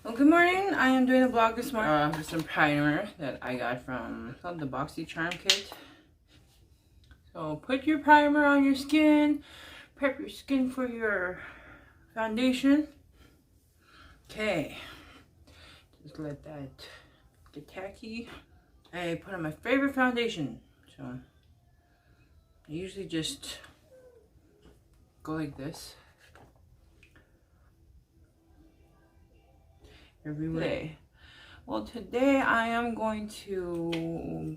Well, good morning. I am doing a vlog this morning with some primer that I got from the BoxyCharm kit. So put your primer on your skin, prep your skin for your foundation. Okay, just let that get tacky. I put on my favorite foundation. So I usually just go like this every day. Well, today I am going to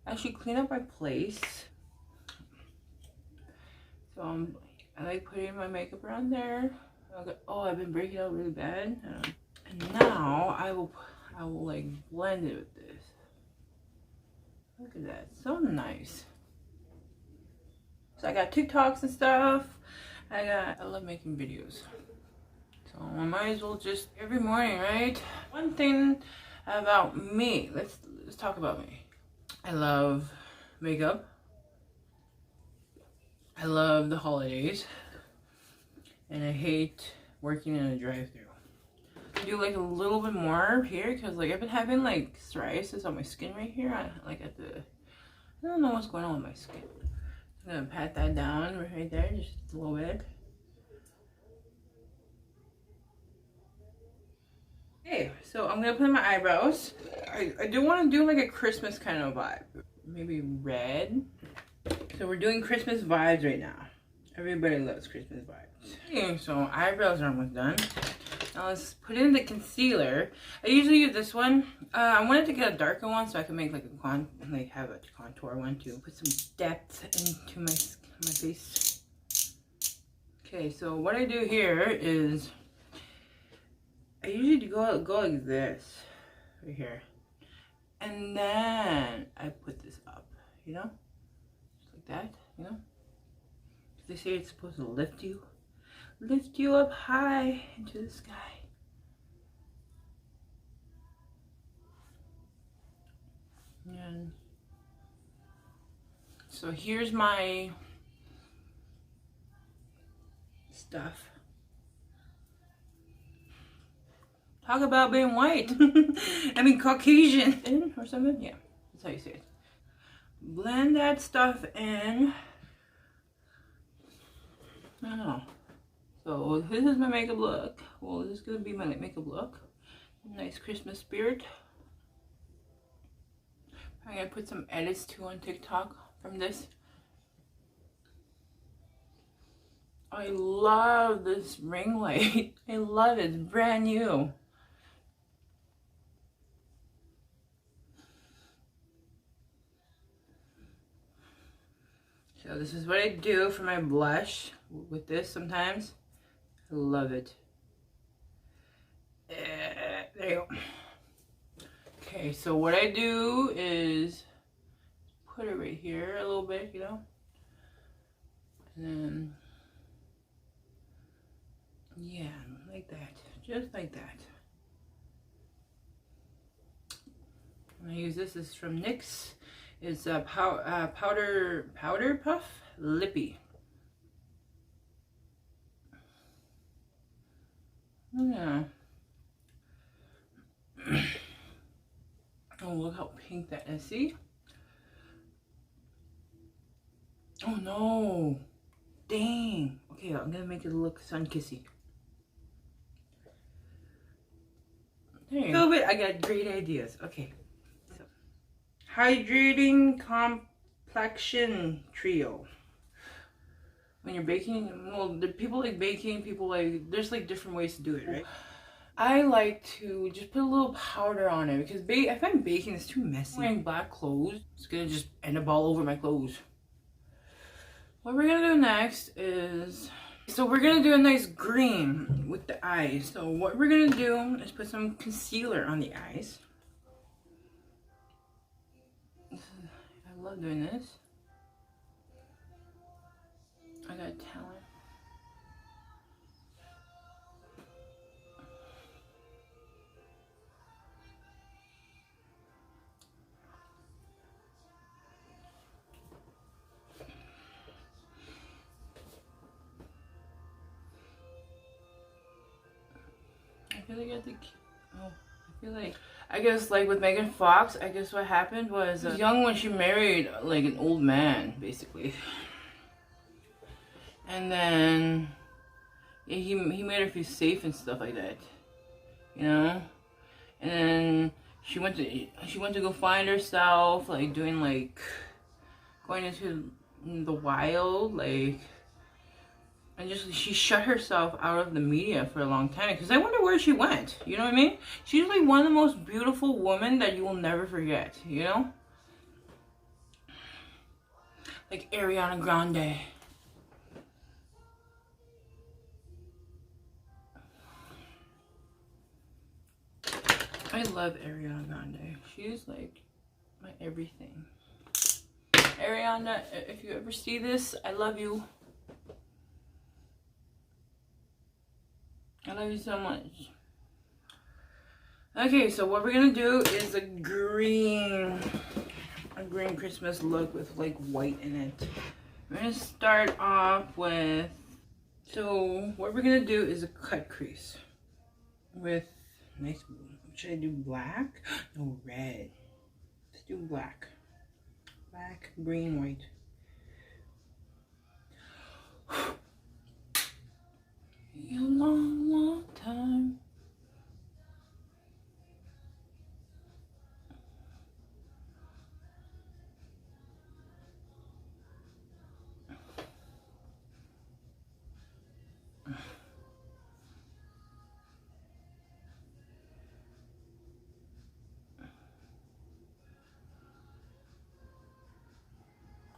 actually clean up my place. So I like putting my makeup around there. Oh, I've been breaking out really bad. And now I will like blend it with this. Look at that, so nice. So I got TikToks and stuff. I love making videos. So I might as well just every morning, right? One thing about me, let's talk about me. I love makeup. I love the holidays. And I hate working in a drive-thru. I do like a little bit more here because like I've been having like psoriasis on my skin right here. I don't know what's going on with my skin. I'm gonna pat that down right there, just a little bit. Okay, so I'm gonna put in my eyebrows. I do want to do like a Christmas kind of vibe. Maybe red. So we're doing Christmas vibes right now. Everybody loves Christmas vibes. Okay, so eyebrows are almost done. Now let's put in the concealer. I usually use this one. I wanted to get a darker one so I can make like have a contour one to put some depth into my face. Okay, so what I do here is I usually go like this right here, and then I put this up, you know, just like that, you know. They say it's supposed to lift you up high into the sky. And so here's my stuff. Talk about being white. I mean Caucasian or something. Yeah, that's how you say it. Blend that stuff in. I don't know. So this is my makeup look. Well, this is gonna be my makeup look. Nice Christmas spirit. I'm gonna put some edits too on TikTok from this. I love this ring light. I love it. It's brand new. So this is what I do for my blush with this sometimes. I love it. There you go. Okay, so what I do is put it right here a little bit, you know, and then yeah, like that, just like that. And I use this is from NYX. It's a powder puff lippy. Yeah. Oh, look how pink that is. See? Oh no. Dang. Okay, I'm gonna make it look sun-kissy. There you go. I got great ideas. Okay. So, hydrating complexion trio. When you're baking, well, the people like baking, people like, there's like different ways to do it, right? I like to just put a little powder on it because I find baking is too messy. Wearing black clothes, it's gonna just end up all over my clothes. What we're gonna do next is, so we're gonna do a nice green with the eyes. So what we're gonna do is put some concealer on the eyes. I love doing this. I got talent. feel like I have to. Oh, I feel like. I guess like with Megan Fox, I guess what happened was young when she married like an old man, basically. And then yeah, he made her feel safe and stuff like that, you know. And then she went to go find herself, like doing like going into the wild, like, and just she shut herself out of the media for a long time. Because I wonder where she went. You know what I mean? She's like one of the most beautiful women that you will never forget. You know, like Ariana Grande. I love Ariana Grande. She's like my everything. Ariana, if you ever see this, I love you. I love you so much. Okay, so what we're gonna do is a green Christmas look with like white in it. We're gonna start off with, so what we're gonna do is a cut crease with nice, should I do black? No, red. Let's do black. Black, green, white. A long, long time.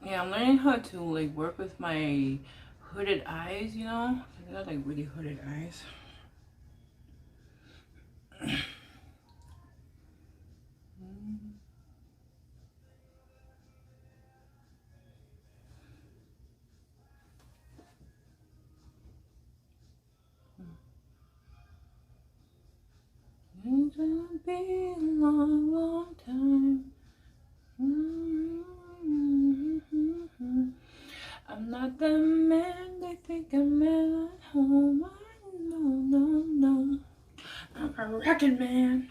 Yeah, I'm learning how to like work with my hooded eyes, you know? I got like really hooded eyes. It's gonna be a long, long time. I'm not the man they think I'm at home. No, no, no. I'm a wrecking man.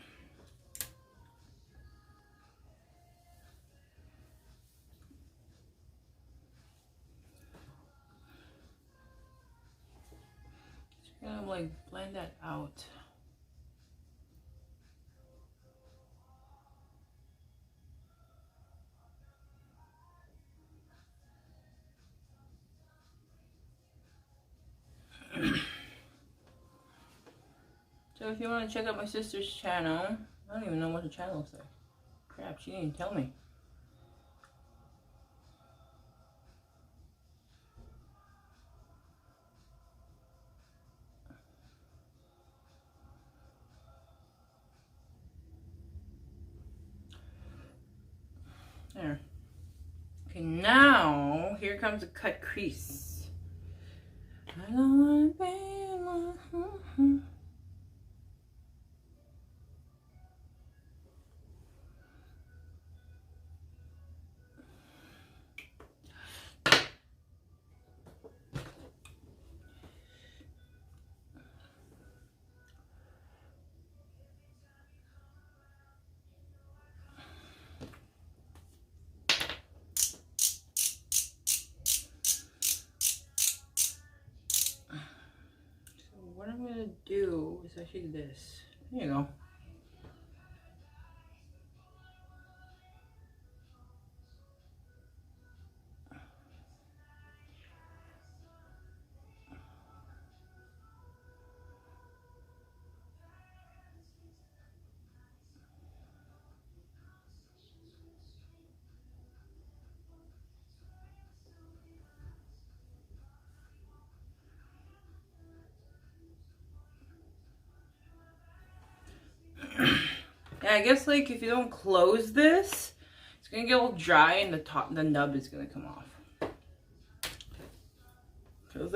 Just gonna like blend that out. So if you want to check out my sister's channel, I don't even know what the channel looks like. Crap, she didn't even tell me. There. Okay, now here comes a cut crease. I don't wanna be alone. What I'm gonna do is actually this. There you go. Yeah, I guess like if you don't close this, it's gonna get all dry and the nub is gonna come off. So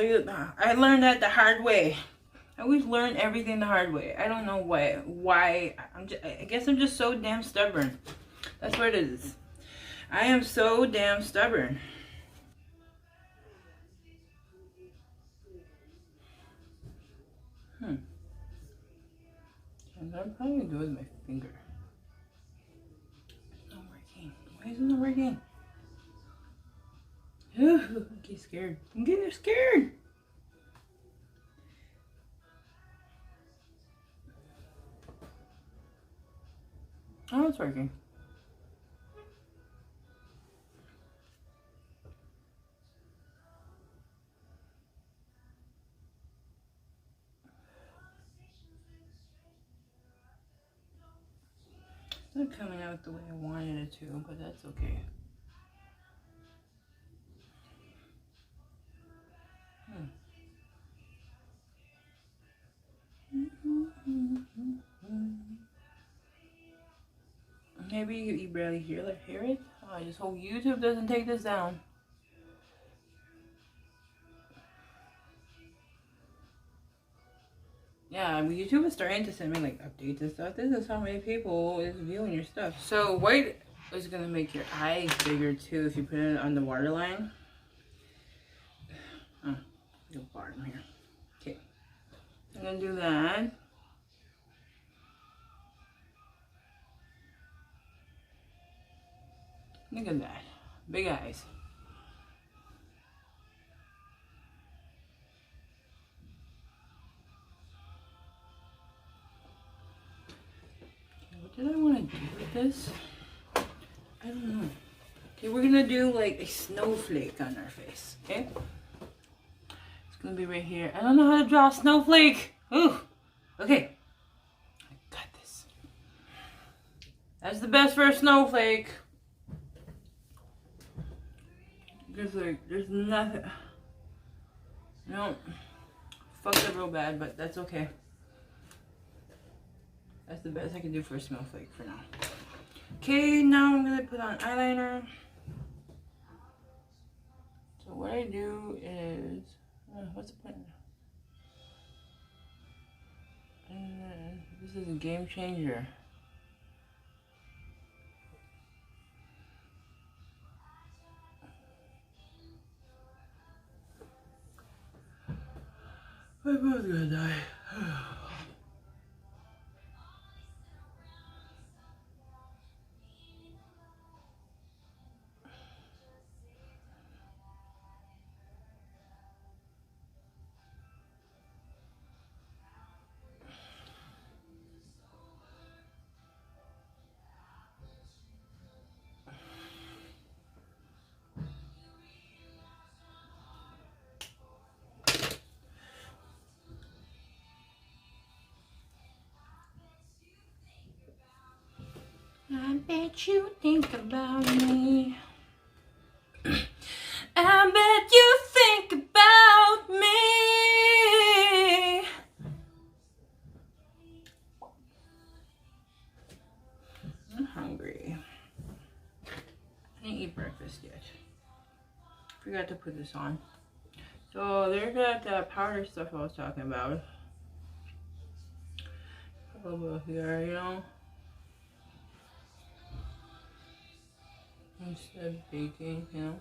I learned that the hard way. I always learn everything the hard way. I don't know why. I guess I'm just so damn stubborn. That's what it is. I am so damn stubborn. I'm probably gonna do it with my finger. It's not working. Why is it not working? I'm getting scared. I'm getting scared. Oh, it's working. It's not coming out the way I wanted it to, but that's okay. Maybe you barely hear it. Oh, I just hope YouTube doesn't take this down. Yeah, YouTube is starting to send me like updates and stuff. This is how many people is viewing your stuff. So white is gonna make your eyes bigger too if you put it on the waterline. Oh, the bottom here. Okay, I'm gonna do that. Look at that, big eyes. What did I want to do with this? I don't know. Okay, we're gonna do like a snowflake on our face, okay? It's gonna be right here. I don't know how to draw a snowflake. Ooh, okay. I got this. That's the best for a snowflake. There's nothing. No, fucked up real bad, but that's okay. That's the best I can do for a snowflake for now. Okay, now I'm gonna put on eyeliner. So what I do is, what's the point? This is a game changer. My body's gonna die. I bet you think about me. I bet you think about me. I'm hungry. I didn't eat breakfast yet. Forgot to put this on. So there's that powder stuff I was talking about. A little bit here, you know. Instead of baking, you know.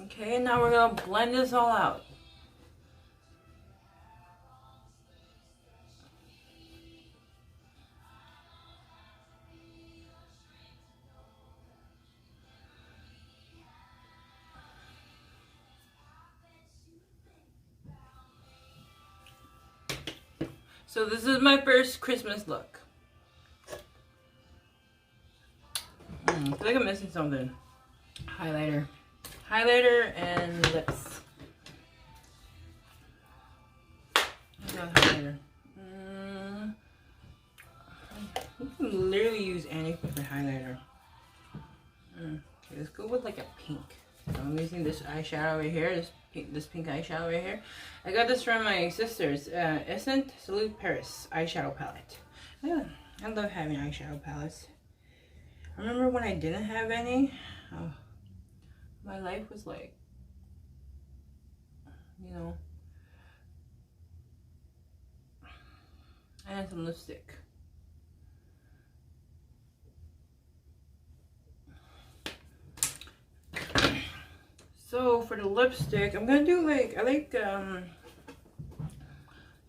Okay, now we're gonna blend this all out. So this is my first Christmas look. I feel like I'm missing something. Highlighter. Highlighter and lips. I got highlighter. You can literally use anything for highlighter. Okay, let's go with like a pink. So I'm using this eyeshadow right here, this pink eyeshadow right here. I got this from my sister's Essence Salute Paris eyeshadow palette. Yeah, I love having eyeshadow palettes. I remember when I didn't have any, my life was like, you know, some lipstick. So for the lipstick, I'm gonna do like, I like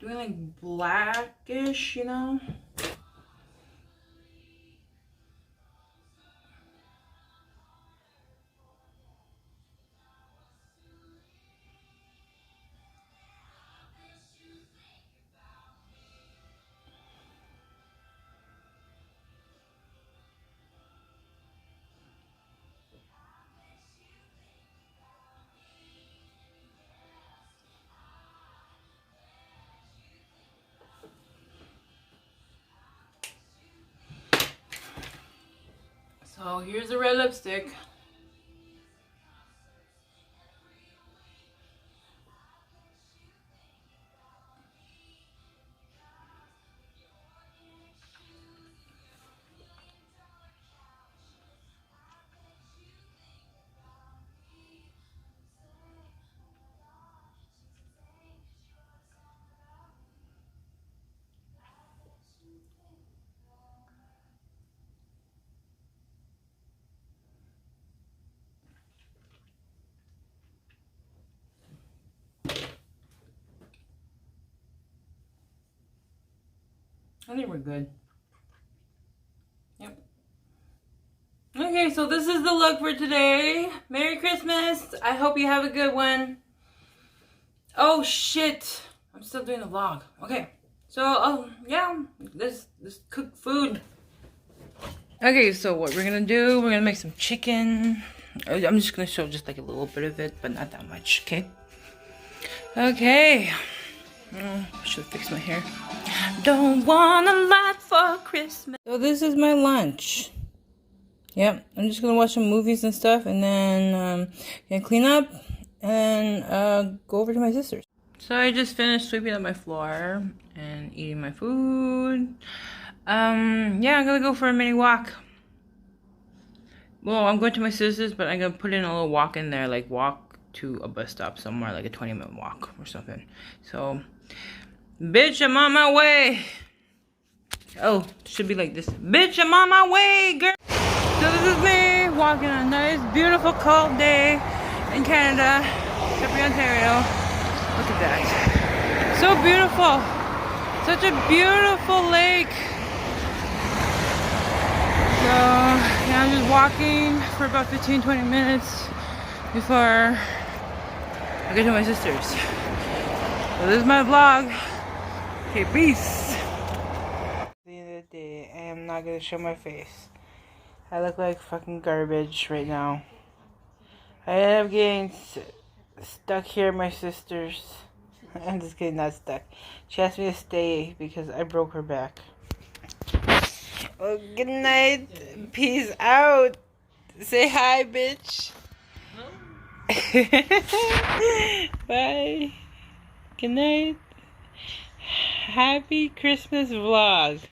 doing like blackish, you know? So here's the red lipstick. I think we're good. Yep. Okay, so this is the look for today. Merry Christmas. I hope you have a good one. Oh shit. I'm still doing the vlog. Okay. So, yeah, let's cook food. Okay, so what we're gonna do, we're gonna make some chicken. I'm just gonna show just like a little bit of it, but not that much, okay? Okay. I should fix my hair. Don't want a lot for Christmas. So this is my lunch. Yep, I'm just gonna watch some movies and stuff, and then gonna clean up and go over to my sister's. So I just finished sweeping up my floor and eating my food. Yeah, I'm gonna go for a mini walk. Well, I'm going to my sister's, but I'm gonna put in a little walk in there, like walk to a bus stop somewhere, like a 20-minute walk or something. So, bitch, I'm on my way. Oh, should be like this. Bitch, I'm on my way, girl. So this is me walking on a nice, beautiful, cold day in Canada, Sheppey, Ontario. Look at that. So beautiful. Such a beautiful lake. So, yeah, I'm just walking for about 15-20 minutes before I get to my sister's. So this is my vlog. Okay, peace. At the end of the day, I am not gonna show my face. I look like fucking garbage right now. I ended up getting stuck here at my sister's. I'm just kidding, not stuck. She asked me to stay because I broke her back. Well, good night. Peace out. Say hi, bitch. Bye. Good night. Happy Christmas vlog.